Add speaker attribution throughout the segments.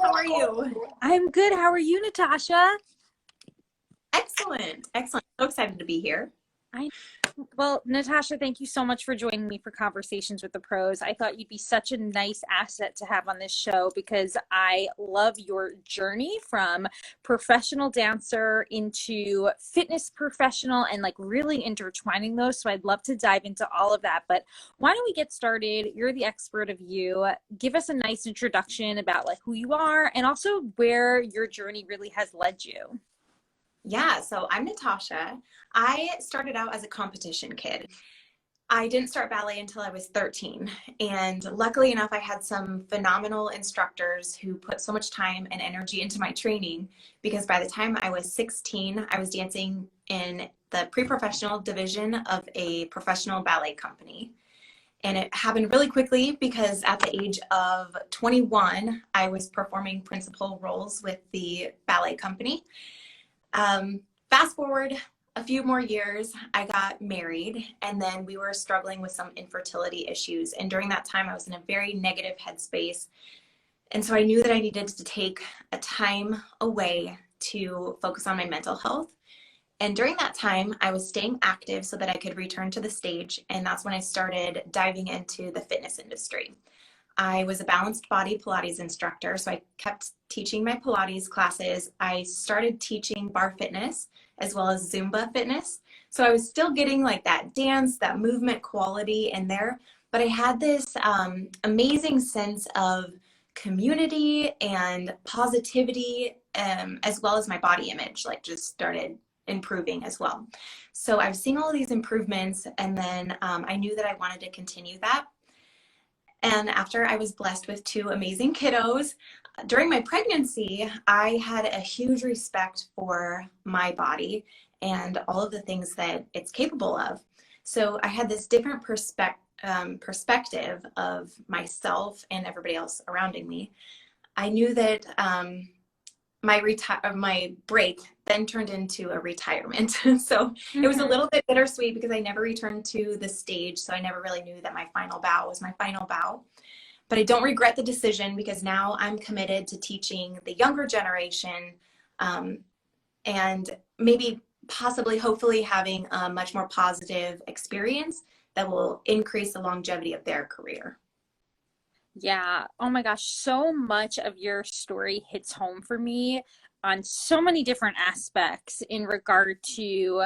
Speaker 1: How are you?
Speaker 2: I'm good. How are you, Natasha?
Speaker 1: Excellent. Excellent. So excited to be here.
Speaker 2: I Well, Natasha, thank you so much for joining me for Conversations with the Pros. I thought you'd be such a nice asset to have on this show because I love your journey from professional dancer into fitness professional and like really intertwining those. So I'd love to dive into all of that. But why don't we get started? You're the expert of you. Give us a nice introduction about like who you are and also where your journey really has led you.
Speaker 1: Yeah, so I'm Natasha. I started out as a competition kid. I didn't start ballet until I was 13. And luckily enough, I had some phenomenal instructors who put so much time and energy into my training because by the time I was 16, I was dancing in the pre-professional division of a professional ballet company. And it happened really quickly because at the age of 21, I was performing principal roles with the ballet company. Fast forward a few more years, I got married, and then we were struggling with some infertility issues. And during that time, I was in a very negative headspace. And so I knew that I needed to take a time away to focus on my mental health. And during that time, I was staying active so that I could return to the stage. And that's when I started diving into the fitness industry. I was a balanced body Pilates instructor, so I kept teaching my Pilates classes. I started teaching bar fitness as well as Zumba fitness. So I was still getting like that dance, that movement quality in there, but I had this amazing sense of community and positivity, as well as my body image, like just started improving as well. So I was seeing all these improvements, and then I knew that I wanted to continue that. And after I was blessed with two amazing kiddos, during my pregnancy, I had a huge respect for my body and all of the things that it's capable of. So I had this different perspective of myself and everybody else surrounding me. I knew that my break then turned into a retirement. So it was a little bit bittersweet because I never returned to the stage. So I never really knew that my final bow was my final bow. But I don't regret the decision because now I'm committed to teaching the younger generation, and maybe possibly, hopefully having a much more positive experience that will increase the longevity of their career.
Speaker 2: Yeah. Oh my gosh. So much of your story hits home for me on so many different aspects in regard to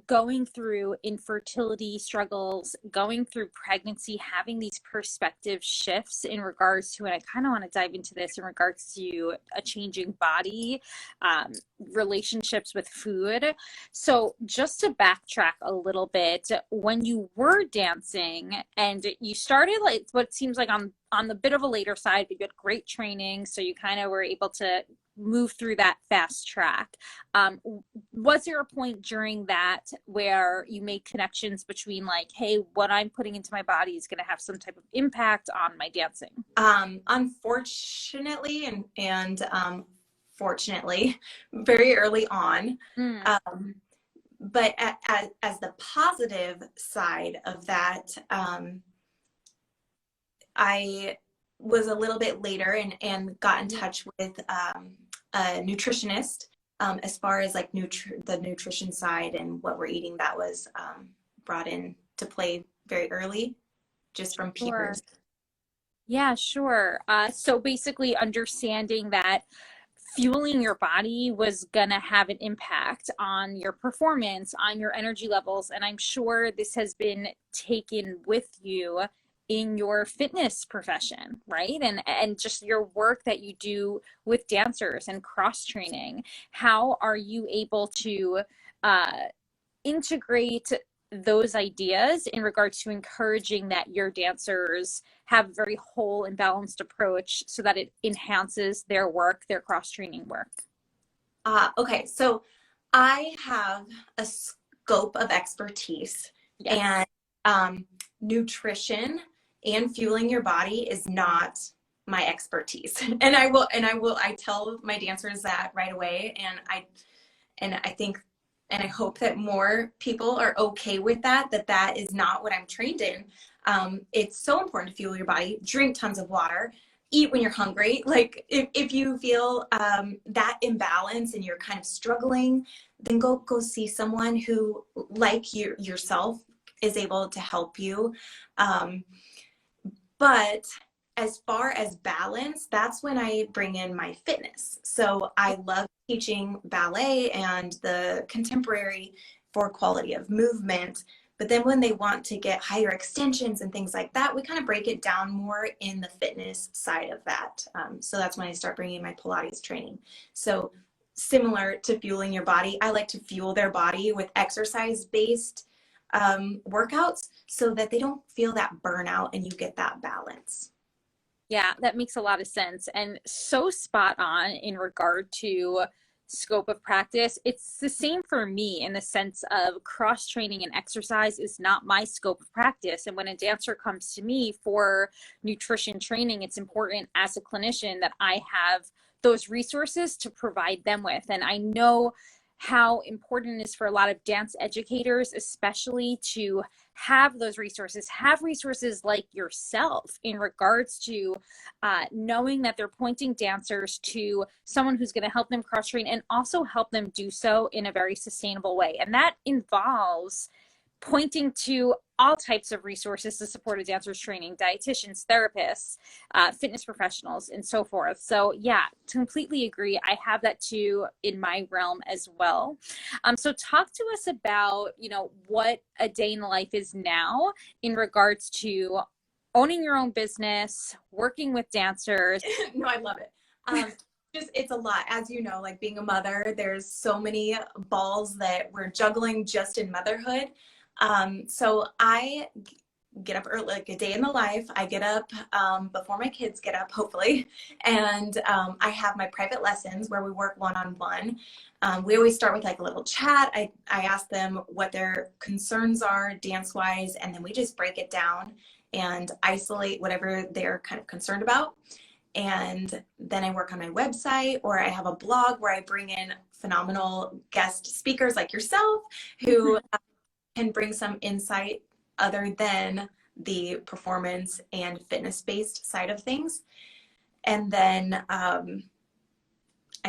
Speaker 2: going through infertility struggles, going through pregnancy, having these perspective shifts in regards to, and I kind of want to dive into this in regards to a changing body, um, relationships with food. So just to backtrack a little bit, when you were dancing and you started like what seems like on the bit of a later side, but you had great training, so you kind of were able to move through that fast track. Was there a point during that where you made connections between like, hey, what I'm putting into my body is going to have some type of impact on my dancing?
Speaker 1: Unfortunately, and fortunately, very early on.
Speaker 2: Mm.
Speaker 1: But as the positive side of that, I was a little bit later and got in touch with a nutritionist, as far as like the nutrition side and what we're eating. That was brought in to play very early, just from
Speaker 2: Sure.
Speaker 1: peers.
Speaker 2: Yeah, sure. So basically understanding that fueling your body was gonna have an impact on your performance, on your energy levels, and I'm sure this has been taken with you in your fitness profession, right? And just your work that you do with dancers and cross training. How are you able to uh, integrate those ideas in regards to encouraging that your dancers have a very whole and balanced approach so that it enhances their work, their cross training work?
Speaker 1: Okay, so I have a scope of expertise,
Speaker 2: Yes.
Speaker 1: and nutrition and fueling your body is not my expertise. I tell my dancers that right away, and I think and I hope that more people are okay with that is not what I'm trained in. It's so important to fuel your body, drink tons of water, eat when you're hungry. Like if you feel that imbalance and you're kind of struggling, then go see someone who, like yourself, is able to help you. But as far as balance, that's when I bring in my fitness. So I love teaching ballet and the contemporary for quality of movement. But then when they want to get higher extensions and things like that, we kind of break it down more in the fitness side of that. So that's when I start bringing my Pilates training. So similar to fueling your body, I like to fuel their body with exercise-based workouts so that they don't feel that burnout and you get that balance.
Speaker 2: Yeah, that makes a lot of sense and so spot on in regard to scope of practice. It's the same for me in the sense of cross training and exercise is not my scope of practice. And when a dancer comes to me for nutrition training, it's important as a clinician that I have those resources to provide them with. And I know how important it is for a lot of dance educators, especially to have those resources, have resources like yourself in regards to knowing that they're pointing dancers to someone who's going to help them cross train and also help them do so in a very sustainable way. And that involves pointing to all types of resources to support a dancer's training, dietitians, therapists, fitness professionals, and so forth. So yeah, completely agree. I have that too in my realm as well. So talk to us about, what a day in the life is now in regards to owning your own business, working with dancers.
Speaker 1: No, I love it. It's a lot. As you know, like being a mother, there's so many balls that we're juggling just in motherhood. So I get up early, like a day in the life. I get up before my kids get up, hopefully. And I have my private lessons where we work one-on-one. We always start with like a little chat. I ask them what their concerns are dance-wise, and then we just break it down and isolate whatever they're kind of concerned about. And then I work on my website, or I have a blog where I bring in phenomenal guest speakers like yourself who can bring some insight other than the performance and fitness-based side of things. And then I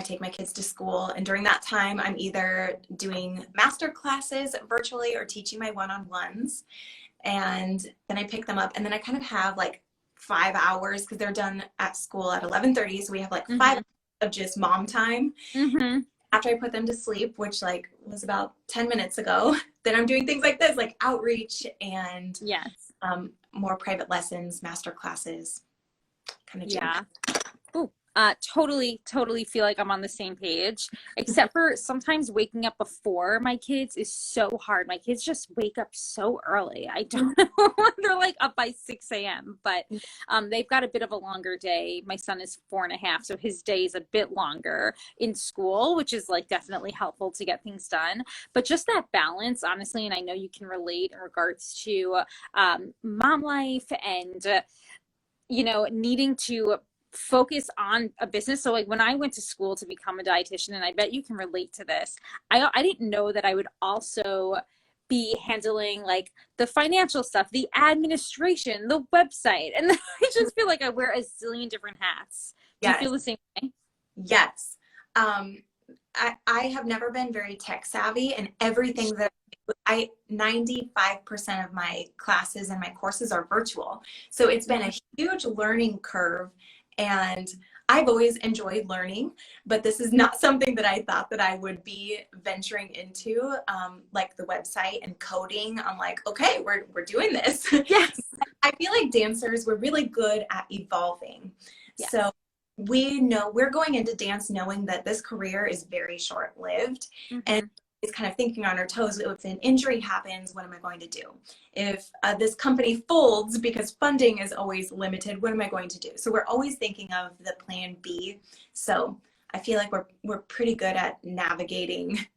Speaker 1: take my kids to school, and during that time, I'm either doing master classes virtually or teaching my one-on-ones. And then I pick them up, and then I kind of have like 5 hours because they're done at school at 11:30. So we have like 5 hours of just mom time. After I put them to sleep, which like was about 10 minutes ago, then I'm doing things like this, like outreach and
Speaker 2: Yes.
Speaker 1: More private lessons, master classes, kind of.
Speaker 2: Yeah. Ooh, totally feel like I'm on the same page, except for sometimes waking up before my kids is so hard. My kids just wake up so early. I don't know. They're like up by 6 a.m., but they've got a bit of a longer day. My son is 4.5, so his day is a bit longer in school, which is like definitely helpful to get things done. But just that balance, honestly, and I know you can relate in regards to mom life and, needing to focus on a business. So like when I went to school to become a dietitian, and I bet you can relate to this, I didn't know that I would also be handling like the financial stuff, the administration, the website. And I just feel like I wear a zillion different hats. Do you feel the same way?
Speaker 1: Yes. I have never been very tech savvy, and everything that 95% of my classes and my courses are virtual. So it's been a huge learning curve, and I've always enjoyed learning, but this is not something that I thought that I would be venturing into, like the website and coding. I'm like, okay, we're doing this.
Speaker 2: Yes.
Speaker 1: I feel like dancers, we're really good at evolving. Yes. So we know we're going into dance knowing that this career is very short-lived, and it's kind of thinking on our toes. If an injury happens, what am I going to do? If this company folds because funding is always limited, what am I going to do? So we're always thinking of the plan B. So I feel like we're pretty good at navigating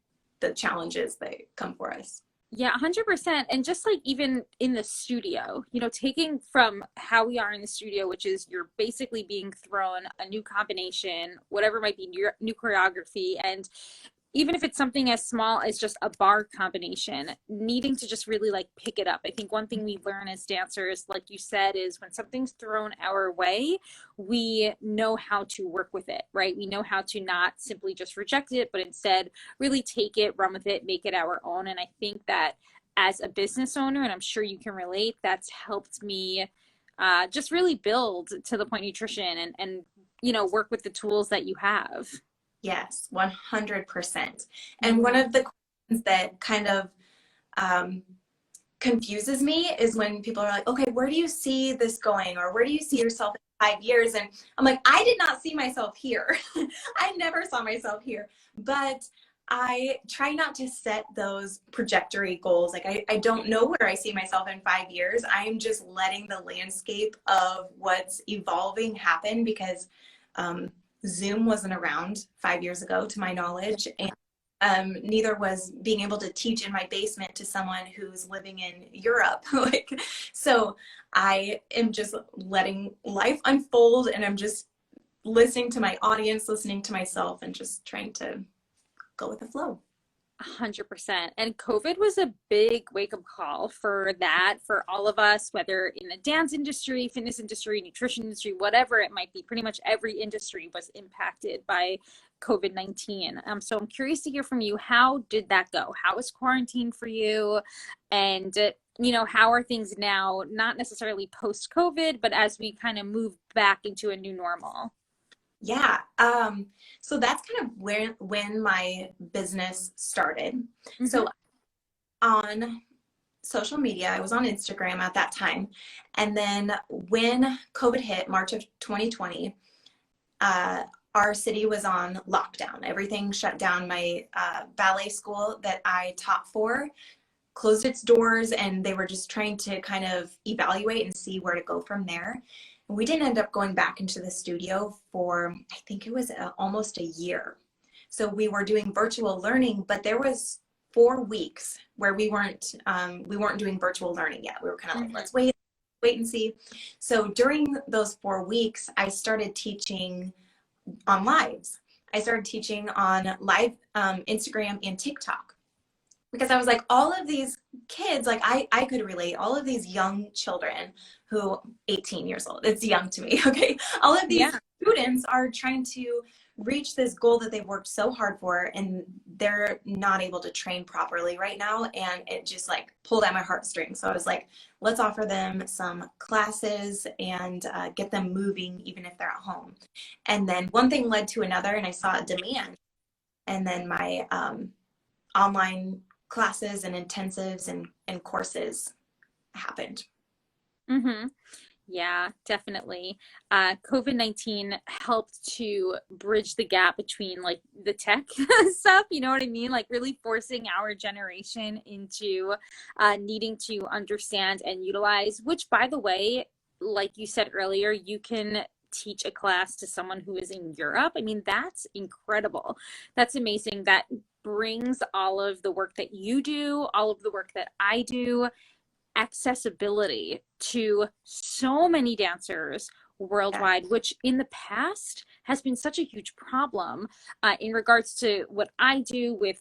Speaker 1: the challenges that come for us.
Speaker 2: Yeah, 100%. And just like even in the studio, taking from how we are in the studio, which is you're basically being thrown a new combination, whatever might be new choreography, and even if it's something as small as just a bar combination, needing to just really like pick it up. I think one thing we learn as dancers, like you said, is when something's thrown our way, we know how to work with it, right? We know how to not simply just reject it, but instead really take it, run with it, make it our own. And I think that as a business owner, and I'm sure you can relate, that's helped me just really build to the point nutrition and work with the tools that you have.
Speaker 1: Yes, 100%. And one of the questions that kind of um, confuses me is when people are like, okay, where do you see this going? Or where do you see yourself in 5 years? And I'm like, I did not see myself here. I never saw myself here. But I try not to set those trajectory goals. Like, I don't know where I see myself in 5 years. I'm just letting the landscape of what's evolving happen because Zoom wasn't around 5 years ago, to my knowledge. And neither was being able to teach in my basement to someone who's living in Europe. Like, so I am just letting life unfold, and I'm just listening to my audience, listening to myself, and just trying to go with the flow.
Speaker 2: 100%. And COVID was a big wake-up call for that, for all of us, whether in the dance industry, fitness industry, nutrition industry, whatever it might be. Pretty much every industry was impacted by COVID-19. So I'm curious to hear from you. How did that go? How was quarantine for you? And how are things now, not necessarily post-COVID, but as we kind of move back into a new normal?
Speaker 1: Yeah. So that's kind of when my business started.
Speaker 2: Mm-hmm.
Speaker 1: So on social media, I was on Instagram at that time. And then when COVID hit, March of 2020, our city was on lockdown. Everything shut down. My ballet school that I taught for closed its doors, and they were just trying to kind of evaluate and see where to go from there. We didn't end up going back into the studio for, I think it was almost a year. So we were doing virtual learning, but there was 4 weeks where we weren't doing virtual learning yet. We were kind of like, let's wait and see. So during those 4 weeks, I started teaching on lives. I started teaching on live Instagram and TikTok. Because I was like, all of these kids, like I could relate, all of these young children who 18 years old, it's young to me, okay? All of these students are trying to reach this goal that they've worked so hard for, and they're not able to train properly right now. And it just like pulled at my heartstrings. So I was like, let's offer them some classes and get them moving, even if they're at home. And then one thing led to another, and I saw a demand. And then my online classes and intensives and courses happened.
Speaker 2: Mm-hmm. Yeah, definitely. COVID-19 helped to bridge the gap between like the tech stuff, you know what I mean? Like really forcing our generation into needing to understand and utilize, which by the way, like you said earlier, you can teach a class to someone who is in Europe. I mean, that's incredible. That's amazing. That brings all of the work that you do, all of the work that I do, accessibility to so many dancers worldwide, which in the past has been such a huge problem in regards to what I do with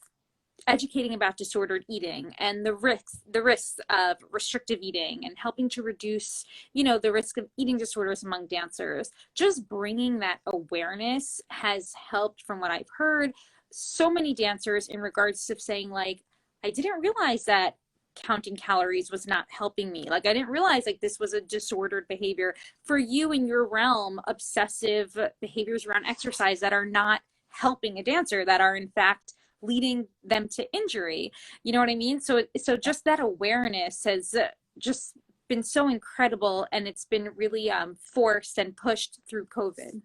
Speaker 2: educating about disordered eating and the risks of restrictive eating and helping to reduce the risk of eating disorders among dancers. Just bringing that awareness has helped, from what I've heard, so many dancers in regards to saying like, I didn't realize that counting calories was not helping me. Like I didn't realize like this was a disordered behavior. For you in your realm, obsessive behaviors around exercise that are not helping a dancer, that are in fact leading them to injury. You know what I mean? So just that awareness has just been so incredible, and it's been really forced and pushed through COVID.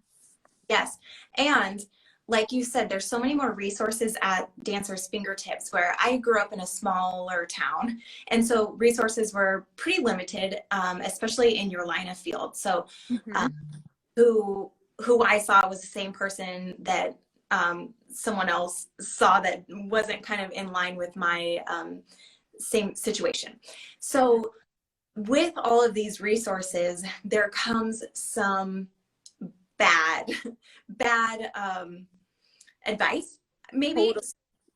Speaker 1: Yes. And like you said, there's so many more resources at dancers' fingertips, where I grew up in a smaller town. And so resources were pretty limited, especially in your line of field. So who I saw was the same person that someone else saw that wasn't kind of in line with my same situation. So with all of these resources, there comes some bad advice, maybe.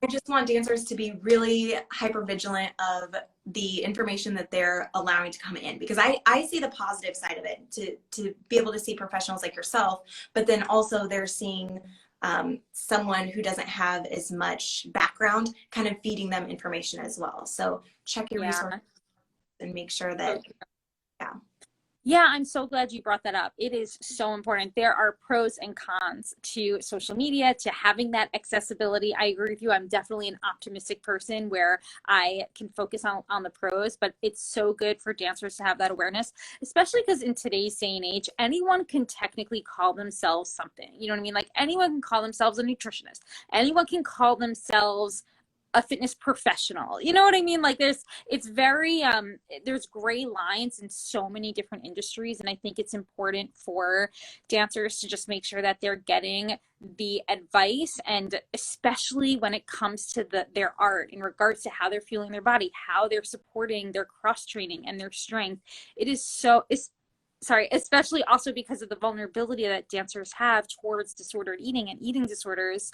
Speaker 1: I just want dancers to be really hyper vigilant of the information that they're allowing to come in, because I see the positive side of it, to be able to see professionals like yourself, but then also they're seeing someone who doesn't have as much background kind of feeding them information as well. So check your
Speaker 2: Yeah.
Speaker 1: resources and make sure
Speaker 2: So
Speaker 1: that, yeah.
Speaker 2: Yeah, I'm so glad you brought that up. It is so important. There are pros and cons to social media, to having that accessibility. I agree with you. I'm definitely an optimistic person where I can focus on the pros, but it's so good for dancers to have that awareness, especially because in today's day and age, anyone can technically call themselves something. You know what I mean? Like anyone can call themselves a nutritionist. Anyone can call themselves a fitness professional. You know what I mean? Like it's very there's gray lines in so many different industries, and I think it's important for dancers to just make sure that they're getting the advice, and especially when it comes to their art in regards to how they're feeling their body, how they're supporting their cross training and their strength. It is so sorry, especially also because of the vulnerability that dancers have towards disordered eating and eating disorders.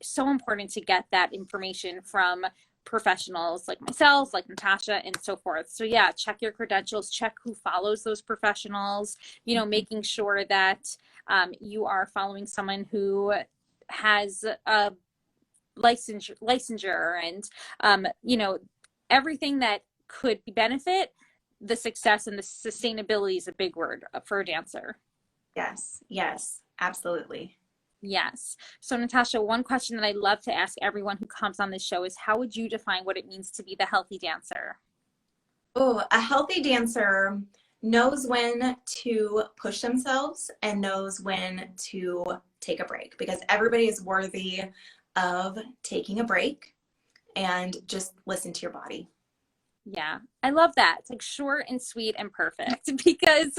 Speaker 2: So important to get that information from professionals like myself, like Natasha, and so forth. So yeah, check your credentials, check who follows those professionals, making sure that you are following someone who has a licensure and, everything that could benefit the success, and the sustainability is a big word for a dancer.
Speaker 1: Yes, yes, absolutely.
Speaker 2: Yes. So, Natasha, one question that I love to ask everyone who comes on this show is, how would you define what it means to be the healthy dancer?
Speaker 1: Oh, a healthy dancer knows when to push themselves and knows when to take a break, because everybody is worthy of taking a break, and just listen to your body.
Speaker 2: Yeah, I love that. It's like short and sweet and perfect because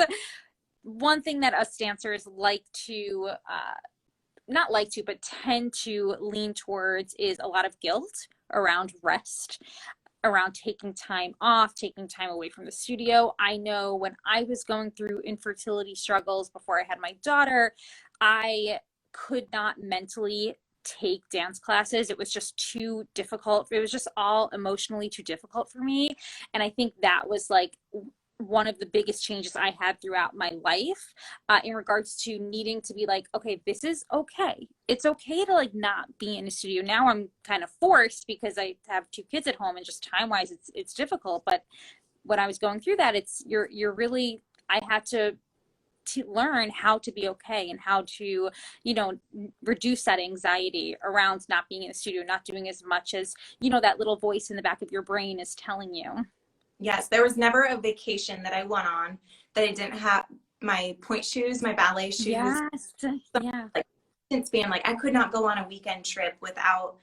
Speaker 2: one thing that us dancers like to, not like to, but tend to lean towards is a lot of guilt around rest, around taking time off, taking time away from the studio. I know when I was going through infertility struggles before I had my daughter, I could not mentally take dance classes. It was just too difficult. It was just all emotionally too difficult for me. And I think that was like one of the biggest changes I had throughout my life, in regards to needing to be like, okay, this is okay. It's okay to like not be in a studio. Now I'm kind of forced because I have two kids at home, and just time wise, it's difficult. But when I was going through that, you're really, I had to learn how to be okay, and how to, reduce that anxiety around not being in the studio, not doing as much as, that little voice in the back of your brain is telling you.
Speaker 1: Yes, there was never a vacation that I went on that I didn't have my point shoes, my ballet shoes,
Speaker 2: Yes. Yeah.
Speaker 1: like span. Like I could not go on a weekend trip without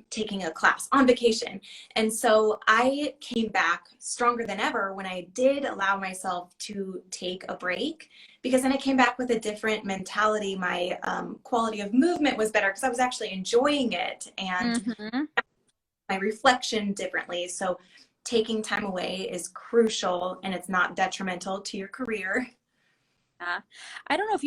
Speaker 1: taking a class on vacation. And so I came back stronger than ever when I did allow myself to take a break, because then I came back with a different mentality. My quality of movement was better because I was actually enjoying it, and
Speaker 2: Mm-hmm.
Speaker 1: my reflection differently. So taking time away is crucial, and it's not detrimental to your career.
Speaker 2: Yeah. I don't know if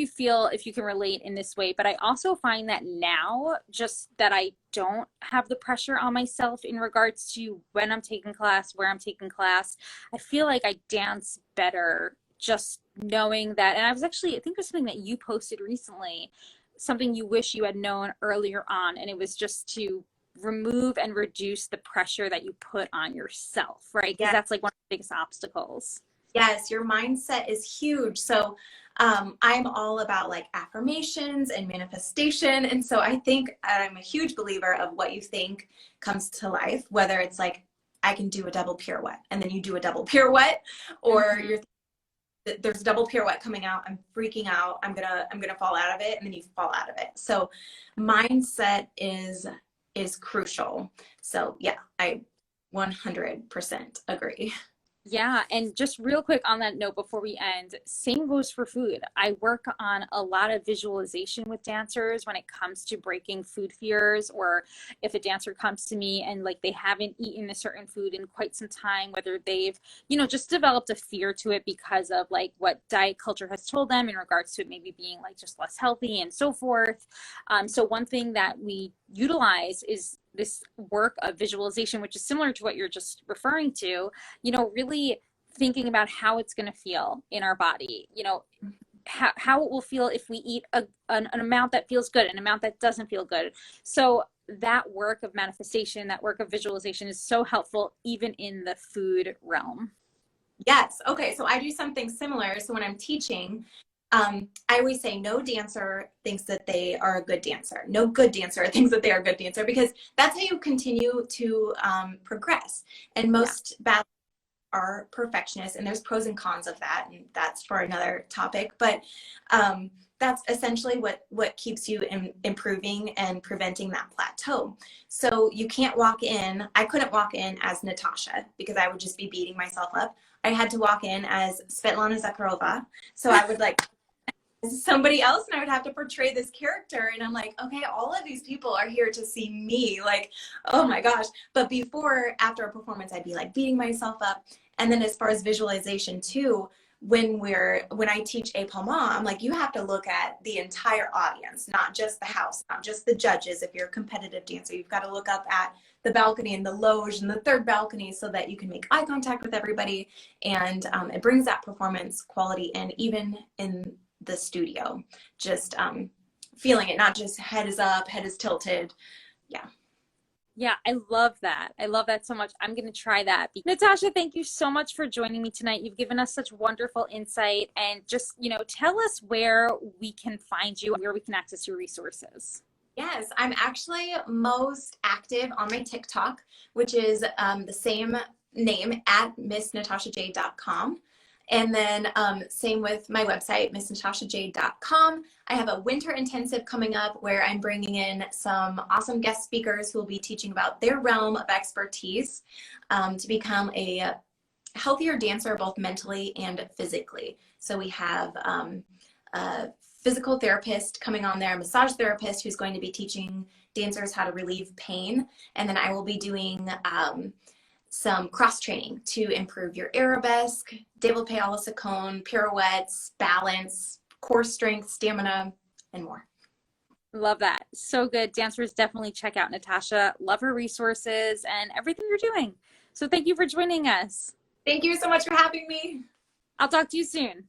Speaker 2: you can relate in this way, but I also find that now, just that I don't have the pressure on myself in regards to when I'm taking class, where I'm taking class. I feel like I dance better just knowing that. And I think it was something that you posted recently, something you wish you had known earlier on, and it was just to remove and reduce the pressure that you put on yourself, right? Because
Speaker 1: Yeah.
Speaker 2: that's like one of the biggest obstacles.
Speaker 1: Yes, your mindset is huge. So I'm all about like affirmations and manifestation. And so I think I'm a huge believer of what you think comes to life, whether it's like, I can do a double pirouette, and then you do a double pirouette, or
Speaker 2: Mm-hmm.
Speaker 1: there's a double pirouette coming out. I'm freaking out. I'm gonna fall out of it, and then you fall out of it. So mindset is crucial. So yeah, I 100% agree.
Speaker 2: Yeah, and just real quick on that note before we end, same goes for food. I work on a lot of visualization with dancers when it comes to breaking food fears, or if a dancer comes to me and like they haven't eaten a certain food in quite some time, whether they've, just developed a fear to it because of like what diet culture has told them in regards to it maybe being like just less healthy and so forth. So one thing that we utilize is this work of visualization, which is similar to what you're just referring to, really thinking about how it's going to feel in our body, how it will feel if we eat an amount that feels good, an amount that doesn't feel good. So that work of manifestation, that work of visualization is so helpful even in the food realm.
Speaker 1: Yes. Okay. So I do something similar. So when I'm teaching, I always say no dancer thinks that they are a good dancer. No good dancer thinks that they are a good dancer, because that's how you continue to progress. And
Speaker 2: Yeah.
Speaker 1: most ballet are perfectionists, and there's pros and cons of that, and that's for another topic. But that's essentially what keeps you improving and preventing that plateau. So you can't walk in. I couldn't walk in as Natasha because I would just be beating myself up. I had to walk in as Svetlana Zakharova. So I would like somebody else, and I would have to portray this character, and I'm like, okay, all of these people are here to see me, like, oh my gosh. But before, after a performance, I'd be like beating myself up. And then as far as visualization too, when I teach a Palma, I'm like, you have to look at the entire audience, not just the house, not just the judges. If you're a competitive dancer, you've got to look up at the balcony and the loge and the third balcony so that you can make eye contact with everybody. And it brings that performance quality in, even in the studio, just feeling it, not just head is up, head is tilted. Yeah.
Speaker 2: Yeah, I love that. I love that so much. I'm going to try that. Natasha, thank you so much for joining me tonight. You've given us such wonderful insight, and just, tell us where we can find you, where we can access your resources.
Speaker 1: Yes, I'm actually most active on my TikTok, which is the same name at missnatashajade.com. And then same with my website, missnatashajade.com. I have a winter intensive coming up where I'm bringing in some awesome guest speakers who will be teaching about their realm of expertise to become a healthier dancer, both mentally and physically. So we have a physical therapist coming on there, a massage therapist who's going to be teaching dancers how to relieve pain. And then I will be doing some cross training to improve your arabesque, développé à la seconde, pirouettes, balance, core strength, stamina, and more.
Speaker 2: Love that. So good. Dancers definitely check out Natasha. Love her resources and everything you're doing. So thank you for joining us.
Speaker 1: Thank you so much for having me.
Speaker 2: I'll talk to you soon.